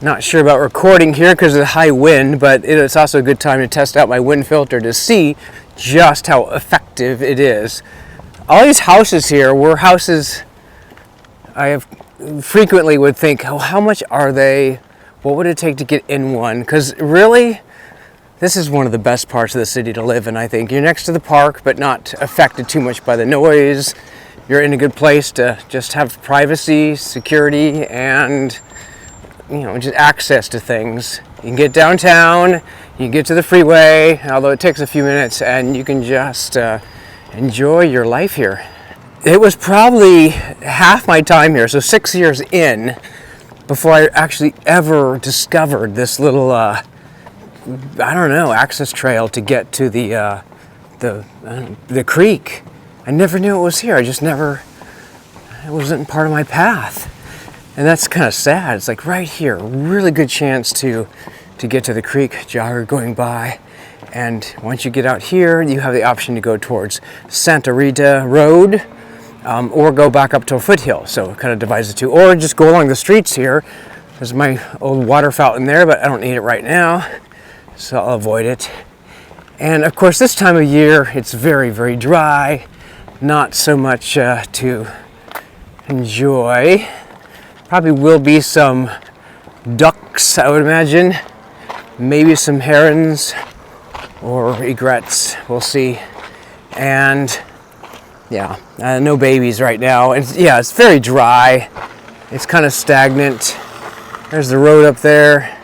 Not sure about recording here because of the high wind, but it's also a good time to test out my wind filter to see just how effective it is. All these houses here were houses I have frequently would think, oh, how much are they? What would it take to get in one? Because really, this is one of the best parts of the city to live in, I think. You're next to the park, but not affected too much by the noise. You're in a good place to just have privacy, security, and just access to things. You can get downtown, you can get to the freeway, although it takes a few minutes, and you can just enjoy your life here. It was probably half my time here, so 6 years in, before I actually ever discovered this little, access trail to get to the creek. I never knew it was here. It wasn't part of my path. And that's kind of sad. It's like right here, really good chance to get to the creek, jogger going by. And once you get out here, you have the option to go towards Santa Rita Road, or go back up to a foothill. So it kind of divides the two. Or just go along the streets here. There's my old water fountain there, but I don't need it right now, so I'll avoid it. And of course, this time of year, it's very, very dry. Not so much to enjoy. Probably will be some ducks, I would imagine. Maybe some herons or egrets, we'll see. And no babies right now. And it's very dry. It's kind of stagnant. There's the road up there.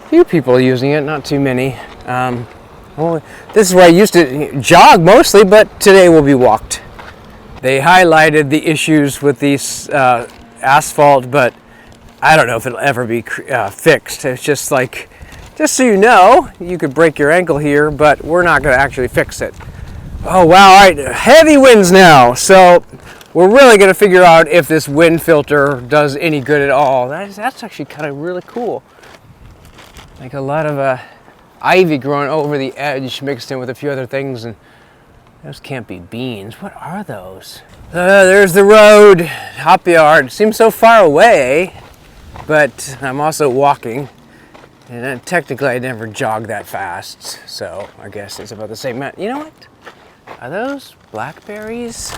A few people using it, not too many. This is where I used to jog mostly, but today will be walked. They highlighted the issues with these asphalt, but I don't know if it'll ever be fixed. It's just like, just so you know, you could break your ankle here, but we're not going to actually fix it. Oh wow, all right, heavy winds now. So we're really going to figure out if this wind filter does any good at all. That's actually kind of really cool. Like a lot of ivy growing over the edge mixed in with a few other things, and those can't be beans. What are those? There's the road, hop yard. Seems so far away, but I'm also walking. And technically I never jog that fast, so I guess it's about the same. You know what? Are those blackberries?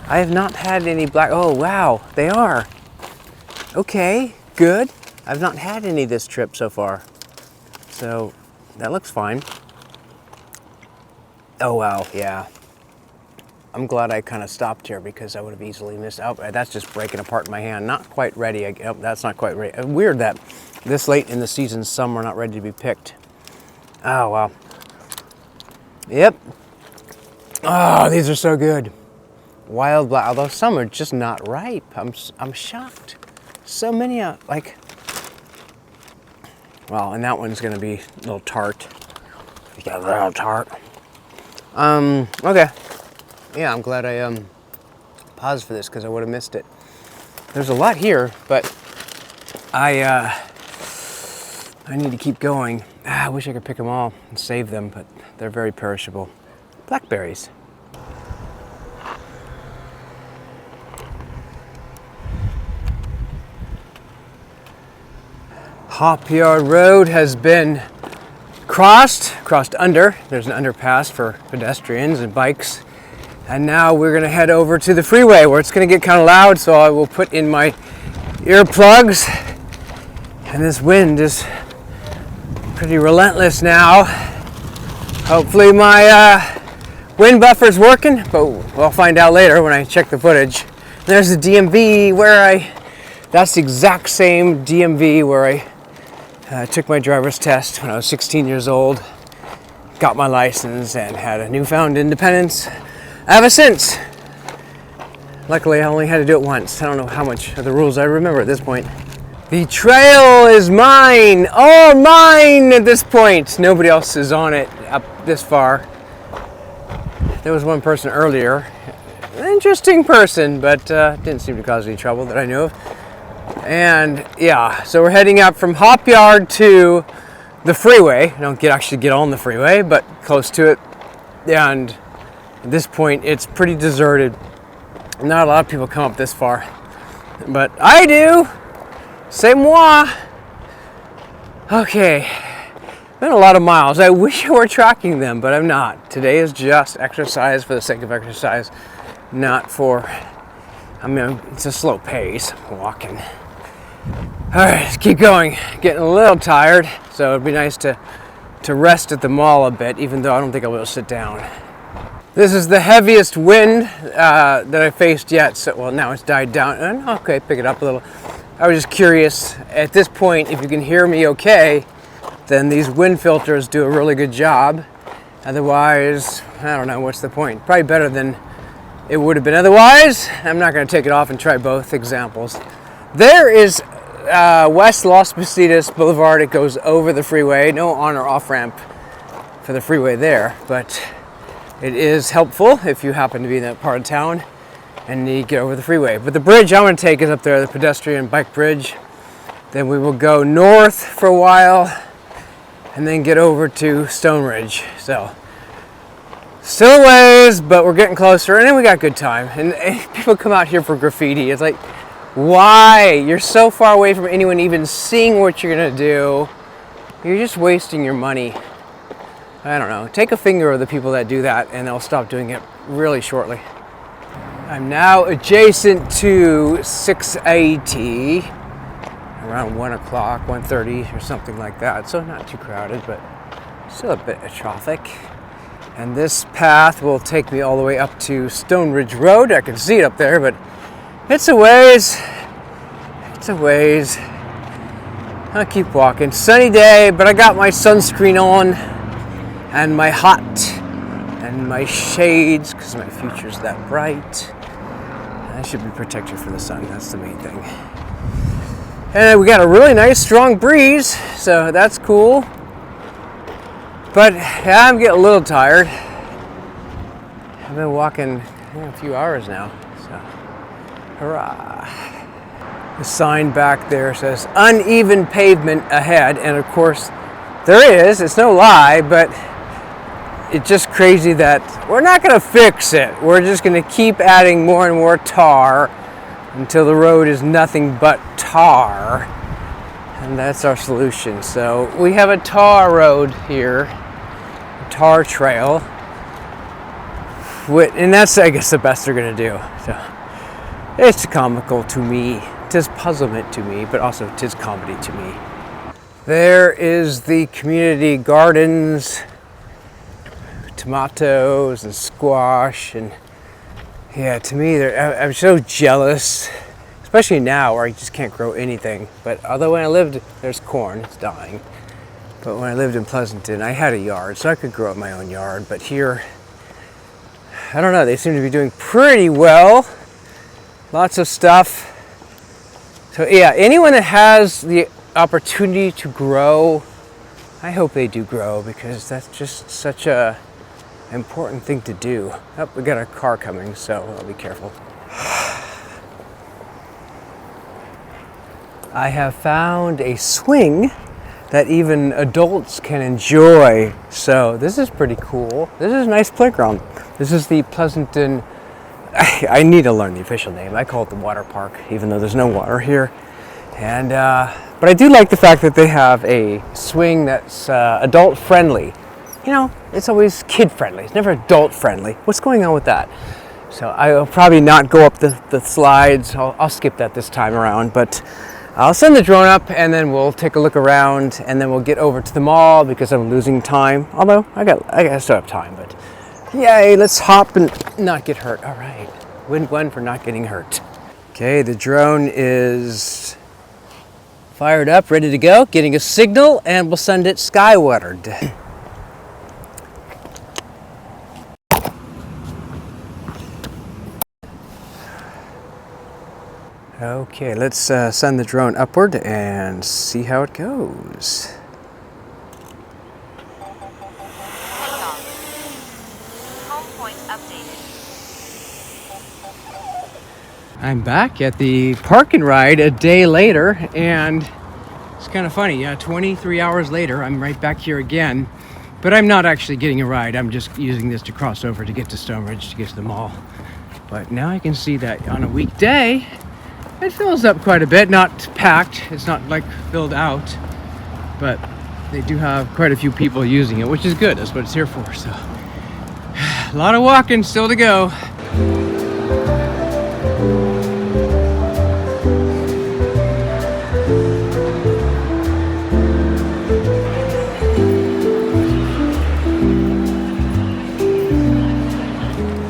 I have not had any oh wow, they are. Okay, good. I've not had any this trip so far. So that looks fine. Oh wow, yeah. I'm glad I kind of stopped here because I would have easily missed out. That's just breaking apart in my hand. Not quite ready. That's not quite ready. Weird that this late in the season, some are not ready to be picked. Oh wow. Yep. Oh, these are so good. Wild black, although some are just not ripe. I'm shocked. So many and that one's gonna be a little tart. You got a little tart. Okay. Yeah, I'm glad I paused for this because I would have missed it. There's a lot here, but I need to keep going. I wish I could pick them all and save them, but they're very perishable. Blackberries. Hop Yard Road has been crossed under. There's an underpass for pedestrians and bikes. And now we're gonna head over to the freeway where it's gonna get kind of loud, so I will put in my earplugs. And this wind is pretty relentless now. Hopefully my wind buffer's working, but we'll find out later when I check the footage. There's the DMV that's the exact same DMV where I took my driver's test when I was 16 years old, got my license, and had a newfound independence ever since. Luckily, I only had to do it once. I don't know how much of the rules I remember at this point. The trail is mine, all mine at this point. Nobody else is on it up this far. There was one person earlier, an interesting person, but didn't seem to cause any trouble that I knew of. And yeah, so we're heading up from Hop Yard to the freeway. I don't actually get on the freeway, but close to it. And at this point, it's pretty deserted. Not a lot of people come up this far, but I do. C'est moi. Okay, been a lot of miles. I wish I were tracking them, but I'm not. Today is just exercise for the sake of exercise, not for, I mean, it's a slow pace, walking. All right, let's keep going. Getting a little tired, so it'd be nice to rest at the mall a bit, even though I don't think I'll be able to sit down. This is the heaviest wind that I faced yet, so, well, now it's died down. Okay, pick it up a little. I was just curious, at this point, if you can hear me okay, then these wind filters do a really good job. Otherwise, I don't know, what's the point? Probably better than it would have been otherwise. I'm not going to take it off and try both examples. There is West Los Positas Boulevard. It goes over the freeway. No on or off ramp for the freeway there, but it is helpful if you happen to be in that part of town and need to get over the freeway. But the bridge I'm going to take is up there, the pedestrian bike bridge. Then we will go north for a while and then get over to Stone Ridge. So still a ways, but we're getting closer, and then we got good time. And people come out here for graffiti. It's like, why? You're so far away from anyone even seeing what you're gonna do. You're just wasting your money. I don't know. Take a finger of the people that do that, and they'll stop doing it really shortly. I'm now adjacent to 680, around 1 o'clock, 1:30 or something like that. So not too crowded, but still a bit of traffic. And this path will take me all the way up to Stone Ridge Road. I can see it up there, but it's a ways. It's a ways. I'll keep walking. Sunny day, but I got my sunscreen on and my hat and my shades because my future's that bright. I should be protected from the sun. That's the main thing. And we got a really nice strong breeze, so that's cool. But yeah, I'm getting a little tired. I've been walking a few hours now, so hurrah. The sign back there says uneven pavement ahead, and of course there is, it's no lie, but it's just crazy that we're not gonna fix it. We're just gonna keep adding more and more tar until the road is nothing but tar. And that's our solution. So we have a tar road here, a tar trail. And that's, I guess, the best they're gonna do. So it's comical to me. Tis puzzlement to me, but also tis comedy to me. There is the community gardens, tomatoes and squash, and yeah, to me, I'm so jealous, especially now where I just can't grow anything. But although when I lived, there's corn, it's dying. But when I lived in Pleasanton, I had a yard, so I could grow up my own yard. But here, I don't know, they seem to be doing pretty well. Lots of stuff. So yeah, anyone that has the opportunity to grow, I hope they do grow, because that's just such a important thing to do. Oh, we got a car coming, so I'll be careful. I have found a swing that even adults can enjoy. So this is pretty cool. This is a nice playground. This is the Pleasanton, I need to learn the official name. I call it the water park, even though there's no water here. And but I do like the fact that they have a swing that's adult friendly. You know, it's always kid friendly. It's never adult friendly. What's going on with that? So I'll probably not go up the slides. I'll skip that this time around, but I'll send the drone up and then we'll take a look around and then we'll get over to the mall because I'm losing time. Although I still have time, but yay, let's hop and not get hurt. All right, win one for not getting hurt. Okay, the drone is fired up, ready to go, getting a signal, and we'll send it skyward. Okay, let's send the drone upward and see how it goes. Home point updated. I'm back at the park and ride a day later, and it's kind of funny. 23 hours later, I'm right back here again, but I'm not actually getting a ride. I'm just using this to cross over to get to Stonebridge to get to the mall. But now I can see that on a weekday, it fills up quite a bit, not packed. It's not like filled out, but they do have quite a few people using it, which is good. That's what it's here for. So a lot of walking still to go.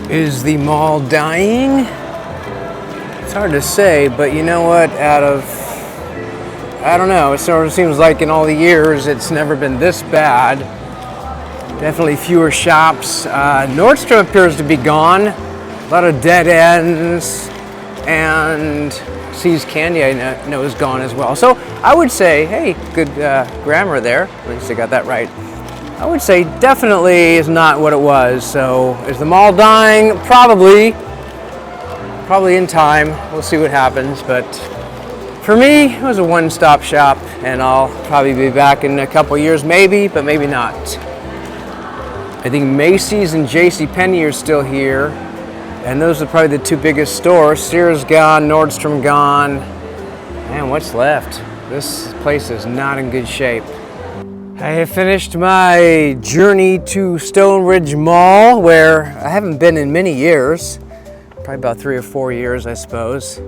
Is the mall dying? It's hard to say, but you know what? I don't know, it sort of seems like in all the years it's never been this bad. Definitely fewer shops. Nordstrom appears to be gone. A lot of dead ends, and See's Candy I know is gone as well. So I would say, hey, good grammar there. At least I got that right. I would say definitely is not what it was. So is the mall dying? Probably in time. We'll see what happens. But for me, it was a one-stop shop, and I'll probably be back in a couple years, maybe, but maybe not. I think Macy's and JCPenney are still here, and those are probably the two biggest stores. Sears gone, Nordstrom gone. Man, what's left? This place is not in good shape. I have finished my journey to Stone Ridge Mall, where I haven't been in many years. Probably about 3 or 4 years, I suppose.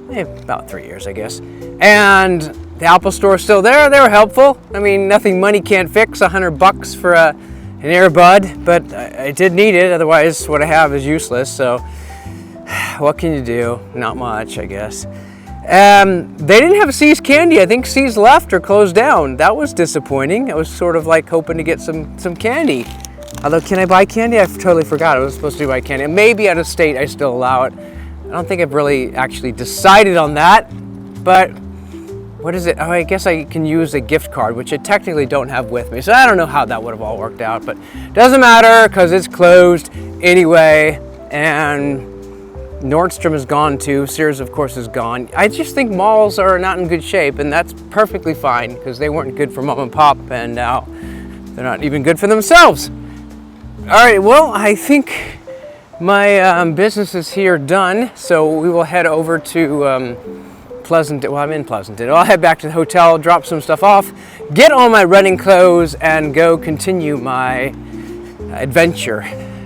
About 3 years, I guess. And the Apple Store is still there. They were helpful. I mean, nothing money can't fix. $100 for an earbud, but I did need it. Otherwise, what I have is useless. So, what can you do? Not much, I guess. They didn't have See's Candy. I think See's left or closed down. That was disappointing. I was sort of like hoping to get some candy. Although, can I buy candy? I totally forgot I was supposed to buy candy. Maybe out of state I still allow it. I don't think I've really actually decided on that. But what is it? Oh, I guess I can use a gift card, which I technically don't have with me. So I don't know how that would have all worked out. But doesn't matter because it's closed anyway. And Nordstrom is gone too. Sears, of course, is gone. I just think malls are not in good shape, and that's perfectly fine because they weren't good for mom and pop, and now they're not even good for themselves. All right, well, I think my business is here done, so we will head over to Pleasanton. Well, I'm in Pleasanton. I'll head back to the hotel, drop some stuff off, get all my running clothes, and go continue my adventure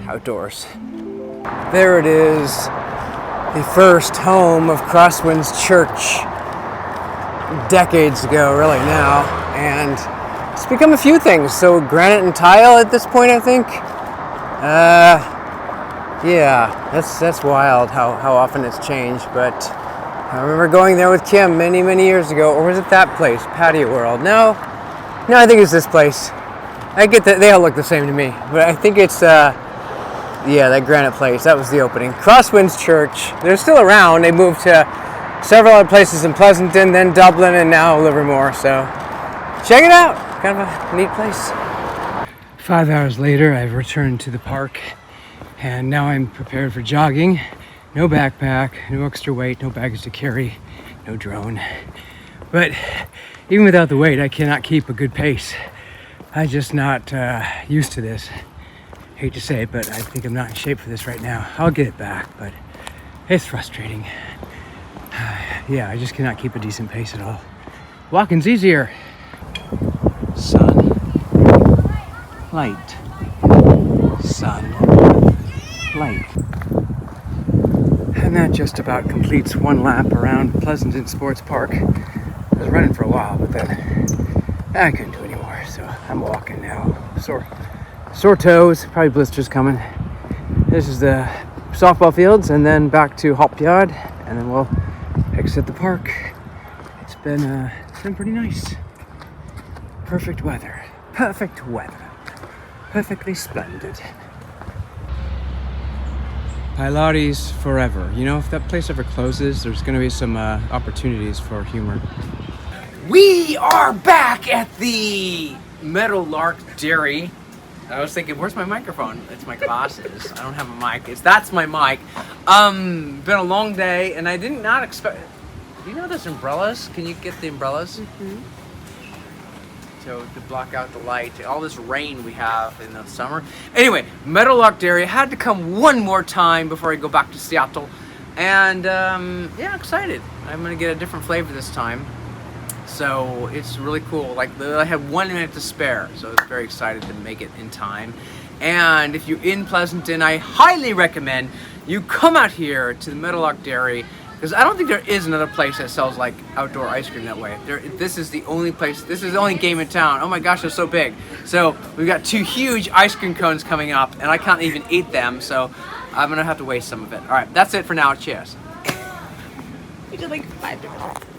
outdoors. There it is. The first home of Crosswinds Church, decades ago, really now, and it's become a few things. So granite and tile at this point, I think. Yeah, that's wild how often it's changed. But I remember going there with Kim many years ago, or was it that place, Patio World? No, I think it's this place. I get that they all look the same to me, but I think it's yeah, that granite place. That was the opening. Crosswinds Church. They're still around. They moved to several other places in Pleasanton, then Dublin, and now Livermore. So check it out. Kind of a neat place. 5 hours later, I've returned to the park, and now I'm prepared for jogging. No backpack, no extra weight, no baggage to carry, no drone. But even without the weight, I cannot keep a good pace. I'm just not used to this. Hate to say it, but I think I'm not in shape for this right now. I'll get it back, but it's frustrating. Yeah, I just cannot keep a decent pace at all. Walking's easier. Sun, light, sun, light. And that just about completes one lap around Pleasanton Sports Park. I was running for a while, but then I couldn't do anymore, so I'm walking now. Sore toes, probably blisters coming. This is the softball fields, and then back to Hopyard, and then we'll exit the park. It's been pretty nice. Perfect weather. Perfectly splendid. Pilates forever. You know, if that place ever closes, there's going to be some opportunities for humor. We are back at the Meadowlark Dairy. I was thinking, where's my microphone? It's my glasses. I don't have a mic. That's my mic. Been a long day, and I did not expect. Do you know those umbrellas? Can you get the umbrellas? Mm-hmm. So to block out the light, all this rain we have in the summer. Anyway, Meadowlark Dairy. I had to come one more time before I go back to Seattle, and yeah, excited. I'm gonna get a different flavor this time. So it's really cool. Like I had 1 minute to spare, so I was very excited to make it in time. And if you're in Pleasanton, I highly recommend you come out here to the Meadowlark Dairy, because I don't think there is another place that sells like outdoor ice cream that way. This is the only place, this is the only game in town. Oh my gosh, they're so big. So we've got 2 huge ice cream cones coming up, and I can't even eat them, so I'm gonna have to waste some of it. All right, that's it for now. Cheers. We did like 5 different